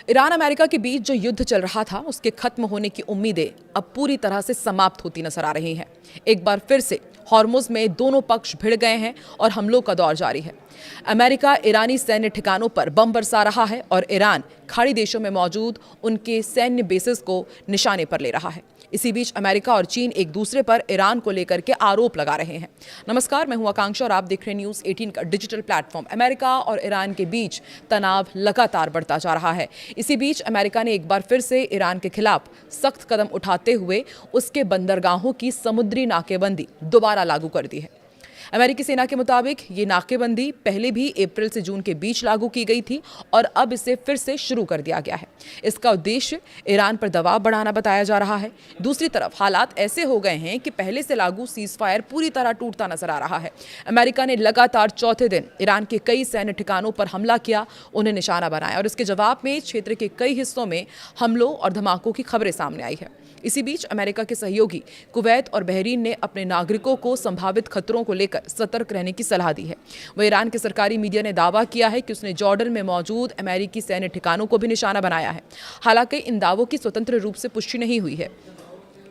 Iran America के बीच जो युद्ध चल रहा था उसके खत्म होने की उम्मीदें अब पूरी तरह से समाप्त होती नजर आ रही हैं। एक बार फिर से हॉर्मुज में दोनों पक्ष भिड़ गए हैं और हमलों का दौर जारी है। अमेरिका ईरानी सैन्य ठिकानों पर बम बरसा रहा है और ईरान खाड़ी देशों में मौजूद उनके सैन्य बेसेस को निशाने पर ले रहा है। इसी बीच अमेरिका और चीन एक दूसरे पर ईरान को लेकर के आरोप लगा रहे हैं। नमस्कार, मैं हूं आकांक्षा और आप देख रहे हैं न्यूज़ 18 का डिजिटल प्लेटफॉर्म। अमेरिका और ईरान के बीच तनाव लगातार बढ़ता जा रहा है। इसी बीच अमेरिका ने एक बार फिर से ईरान के खिलाफ सख्त कदम उठाते हुए उसके बंदरगाहों की समुद्री नाकेबंदी दोबारा लागू कर दी है। अमेरिकी सेना के मुताबिक ये नाकेबंदी पहले भी अप्रैल से जून के बीच लागू की गई थी और अब इसे फिर से शुरू कर दिया गया है। इसका उद्देश्य ईरान पर दबाव बढ़ाना बताया जा रहा है। दूसरी तरफ हालात ऐसे हो गए हैं कि पहले से लागू सीजफायर पूरी तरह टूटता नजर आ रहा है। अमेरिका ने लगातार चौथे दिन ईरान के कई सैन्य ठिकानों पर हमला किया, उन्हें निशाना बनाया और इसके जवाब में क्षेत्र के कई हिस्सों में हमलों और धमाकों की खबरें सामने आई है। इसी बीच अमेरिका के सहयोगी कुवैत और बहरीन ने अपने नागरिकों को संभावित खतरों को लेकर सतर्क रहने की सलाह दी है। वह ईरान के सरकारी मीडिया ने दावा किया है कि उसने जॉर्डन में मौजूद अमेरिकी सैन्य ठिकानों को भी निशाना बनाया है। हालांकि इन दावों की स्वतंत्र रूप से पुष्टि नहीं हुई है।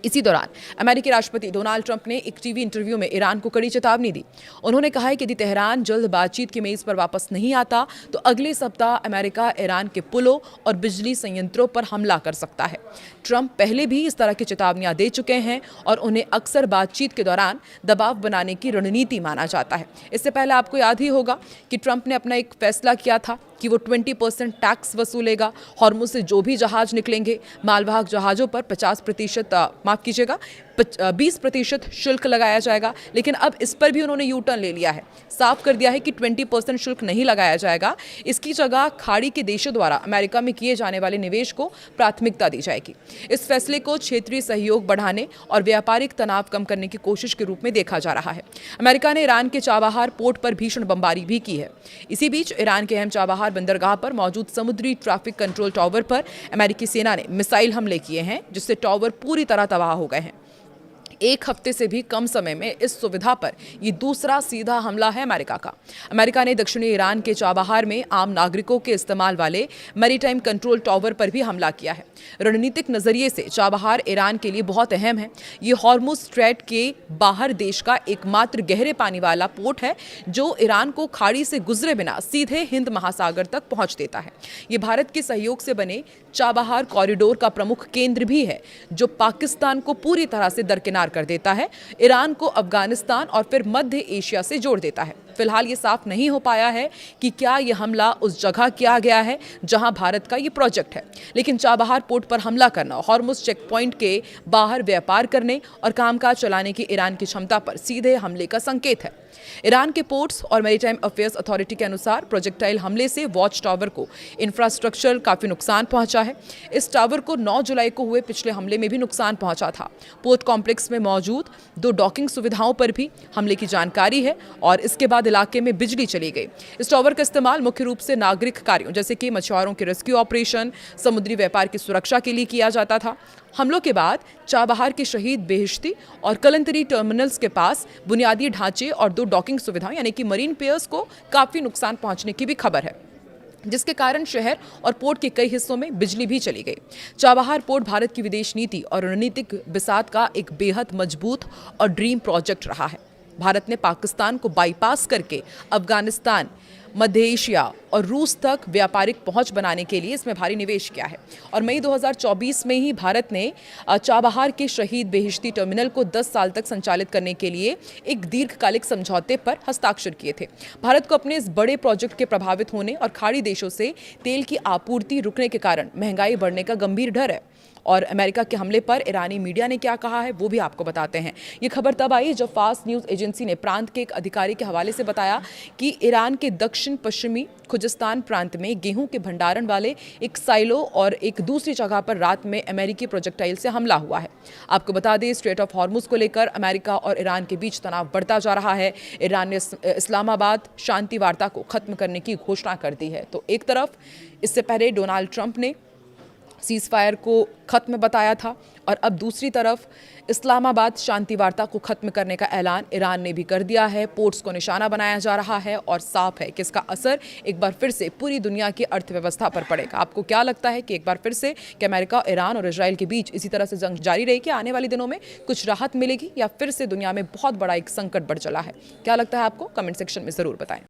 इसी दौरान अमेरिकी राष्ट्रपति डोनाल्ड ट्रंप ने एक टीवी इंटरव्यू में ईरान को कड़ी चेतावनी दी। उन्होंने कहा है कि यदि तेहरान जल्द बातचीत की मेज पर वापस नहीं आता तो अगले सप्ताह अमेरिका ईरान के पुलों और बिजली संयंत्रों पर हमला कर सकता है। ट्रंप पहले भी इस तरह की चेतावनियां दे चुके हैं और उन्हें अक्सर बातचीत के दौरान दबाव बनाने की रणनीति माना जाता है। इससे पहले आपको याद ही होगा कि ट्रंप ने अपना एक फैसला किया था कि वो 20% टैक्स वसूलेगा। हॉर्मुज से जो भी जहाज निकलेंगे मालवाहक जहाज़ों पर 20% शुल्क लगाया जाएगा। लेकिन अब इस पर भी उन्होंने यू टर्न ले लिया है। साफ कर दिया है कि 20% शुल्क नहीं लगाया जाएगा। इसकी जगह खाड़ी के देशों द्वारा अमेरिका में किए जाने वाले निवेश को प्राथमिकता दी जाएगी। इस फैसले को क्षेत्रीय सहयोग बढ़ाने और व्यापारिक तनाव कम करने की कोशिश के रूप में देखा जा रहा है। अमेरिका ने ईरान के चाबहार पोर्ट पर भीषण बमबारी भी की है। इसी बीच ईरान के अहम चाबहार बंदरगाह पर मौजूद समुद्री ट्रैफिक कंट्रोल टावर पर अमेरिकी सेना ने मिसाइल हमले किए हैं, जिससे टावर पूरी तरह तबाह हो गए हैं। एक हफ्ते से भी कम समय में इस सुविधा पर यह दूसरा सीधा हमला है अमेरिका का। अमेरिका ने दक्षिणी ईरान के चाबहार में आम नागरिकों के इस्तेमाल वाले मैरीटाइम कंट्रोल टावर पर भी हमला किया है। रणनीतिक नजरिए से चाबहार ईरान के लिए बहुत अहम है। ये हॉर्मुज स्ट्रेट के बाहर देश का एकमात्र गहरे पानी वाला पोर्ट है जो ईरान को खाड़ी से गुजरे बिना सीधे हिंद महासागर तक पहुंच देता है। ये भारत के सहयोग से बने चाबहार कॉरिडोर का प्रमुख केंद्र भी है जो पाकिस्तान को पूरी तरह से दरकिनार कर देता है, ईरान को अफगानिस्तान और फिर मध्य एशिया से जोड़ देता है। फिलहाल ये साफ नहीं हो पाया है कि क्या यह हमला उस जगह किया गया है जहां भारत का ये प्रोजेक्ट है। लेकिन चाबहार पोर्ट पर हमला करना हॉर्मुज चेक पॉइंट के बाहर व्यापार करने और कामकाज चलाने की ईरान की क्षमता पर सीधे हमले का संकेत है। ईरान के पोर्ट्स और मैरीटाइम अफेयर्स अथॉरिटी के अनुसार प्रोजेक्टाइल हमले से वॉच टावर को इंफ्रास्ट्रक्चर काफी नुकसान पहुंचा है। इस टावर को 9 जुलाई को हुए पिछले हमले में भी नुकसान पहुंचा था। पोर्ट कॉम्प्लेक्स में मौजूद 2 डॉकिंग सुविधाओं पर भी हमले की जानकारी है और इसके बाद इलाके में बिजली चली गई। इस टावर का इस्तेमाल मुख्य रूप से नागरिक कार्यों जैसे कि मछुआरों के रेस्क्यू ऑपरेशन, समुद्री व्यापार की सुरक्षा के लिए किया जाता था। हमलों के बाद चाबहार के शहीद बेहिश्ती और कलंतरी टर्मिनल्स के पास बुनियादी ढांचे और 2 डॉकिंग सुविधाएं यानी कि मरीन पियर्स को काफी नुकसान पहुंचने की भी खबर है, जिसके कारण शहर और पोर्ट के कई हिस्सों में बिजली भी चली गई। चाबहार पोर्ट भारत की विदेश नीति और रणनीतिक बिसात का एक बेहद मजबूत और ड्रीम प्रोजेक्ट रहा है। भारत ने पाकिस्तान को बाईपास करके अफगानिस्तान, मध्य एशिया और रूस तक व्यापारिक पहुंच बनाने के लिए इसमें भारी निवेश किया है और मई 2024 में ही भारत ने चाबहार के शहीद बेहिश्ती टर्मिनल को 10 साल तक संचालित करने के लिए एक दीर्घकालिक समझौते पर हस्ताक्षर किए थे। भारत को अपने इस बड़े प्रोजेक्ट के प्रभावित होने और खाड़ी देशों से तेल की आपूर्ति रुकने के कारण महंगाई बढ़ने का गंभीर डर है। और अमेरिका के हमले पर ईरानी मीडिया ने क्या कहा है वो भी आपको बताते हैं। ये खबर तब आई जब फास्ट न्यूज़ एजेंसी ने प्रांत के एक अधिकारी के हवाले से बताया कि ईरान के दक्षिण पश्चिमी खुजिस्तान प्रांत में गेहूं के भंडारण वाले एक साइलो और एक दूसरी जगह पर रात में अमेरिकी प्रोजेक्टाइल से हमला हुआ है। आपको बता दें, स्ट्रेट ऑफ हॉर्मुज को लेकर अमेरिका और ईरान के बीच तनाव बढ़ता जा रहा है। ईरान ने इस्लामाबाद शांति वार्ता को खत्म करने की घोषणा कर दी है। तो एक तरफ इससे पहले डोनाल्ड ट्रंप ने सीज़ फायर को ख़त्म बताया था और अब दूसरी तरफ इस्लामाबाद शांति वार्ता को ख़त्म करने का ऐलान ईरान ने भी कर दिया है। पोर्ट्स को निशाना बनाया जा रहा है और साफ है कि इसका असर एक बार फिर से पूरी दुनिया की अर्थव्यवस्था पर पड़ेगा। आपको क्या लगता है कि एक बार फिर से कि अमेरिका, ईरान और इजराइल के बीच इसी तरह से जंग जारी रहेगी, आने वाले दिनों में कुछ राहत मिलेगी या फिर से दुनिया में बहुत बड़ा एक संकट बढ़ चला है? क्या लगता है आपको? कमेंट सेक्शन में ज़रूर बताएं।